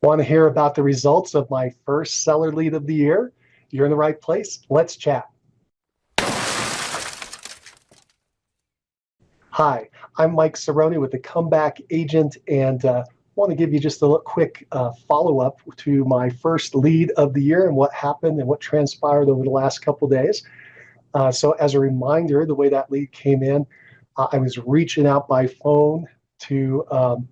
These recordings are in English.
Want to hear about the results of my first seller lead of the year? You're in the right place. Let's chat. Hi, I'm Mike Cerrone with the Comeback Agent, and want to give you just a quick follow-up to my first lead of the year and what happened and what transpired over the last couple days. So as a reminder, the way that lead came in, I was reaching out by phone to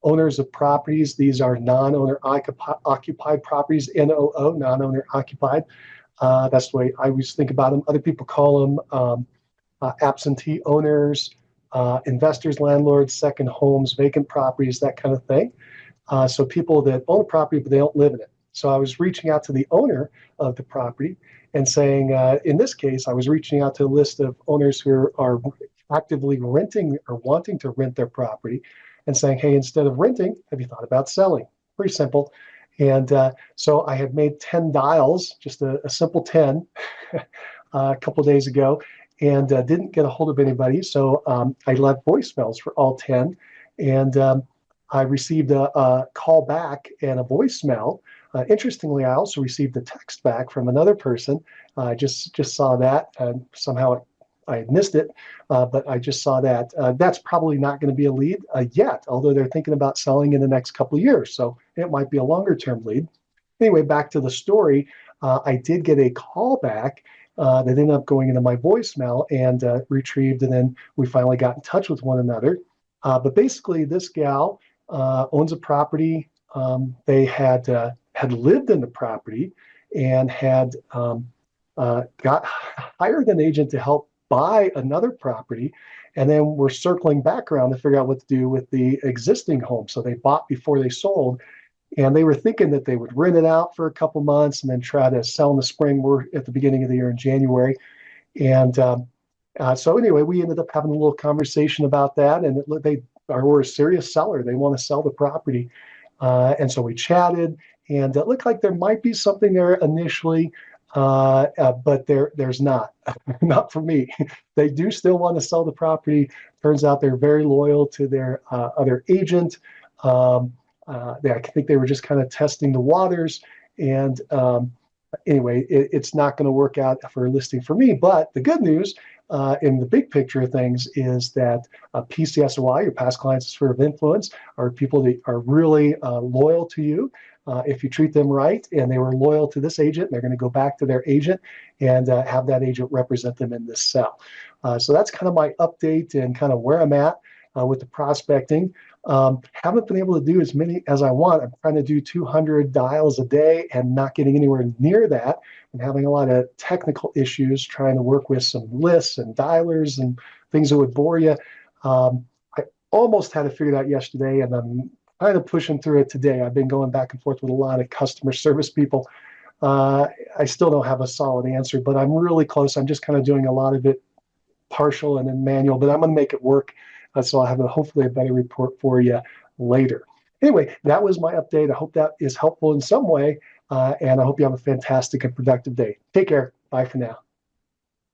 owners of properties. These are non-owner occupied properties, NOO, non-owner occupied. That's the way I always think about them. Other people call them absentee owners, investors, landlords, second homes, vacant properties, that kind of thing. So people that own a property, but they don't live in it. So I was reaching out to the owner of the property and saying, in this case, I was reaching out to a list of owners who are actively renting or wanting to rent their property and saying, hey, instead of renting, have you thought about selling? Pretty simple. And so I had made 10 dials, just a simple 10, a couple of days ago, and didn't get a hold of anybody. So I left voicemails for all 10. And I received a call back and a voicemail. Interestingly, I also received a text back from another person. I just saw that, and somehow I had missed it, but I just saw that. That's probably not going to be a lead yet, although they're thinking about selling in the next couple of years. So it might be a longer term lead. Anyway, back to the story. I did get a call back that ended up going into my voicemail and retrieved, and then we finally got in touch with one another. But basically, this gal owns a property. They had lived in the property and had got hired an agent to help buy another property, and then we're circling back around to figure out what to do with the existing home. So they bought before they sold, and they were thinking that they would rent it out for a couple months and then try to sell in the spring. We're at the beginning of the year in January. And so anyway, we ended up having a little conversation about that, and we're a serious seller. They want to sell the property. And so we chatted, and it looked like there might be something there initially, but there's not. Not for me. They do still want to sell the property. Turns out they're very loyal to their other agent. I think they were just kind of testing the waters. And anyway, it's not going to work out for a listing for me. But the good news in the big picture of things is that PCSOI, your past clients' sphere of influence, are people that are really loyal to you. If you treat them right, and they were loyal to this agent, they're going to go back to their agent and have that agent represent them in this sell. So that's kind of my update and kind of where I'm at with the prospecting. Haven't been able to do as many as I want. I'm trying to do 200 dials a day and not getting anywhere near that. I'm having a lot of technical issues trying to work with some lists and dialers and things that would bore you. I almost had it figured out yesterday, and I'm kind of pushing through it today. I've been going back and forth with a lot of customer service people. I still don't have a solid answer, but I'm really close. I'm just kind of doing a lot of it partial and then manual, but I'm going to make it work. So I'll have hopefully a better report for you later. Anyway, that was my update. I hope that is helpful in some way, and I hope you have a fantastic and productive day. Take care. Bye for now.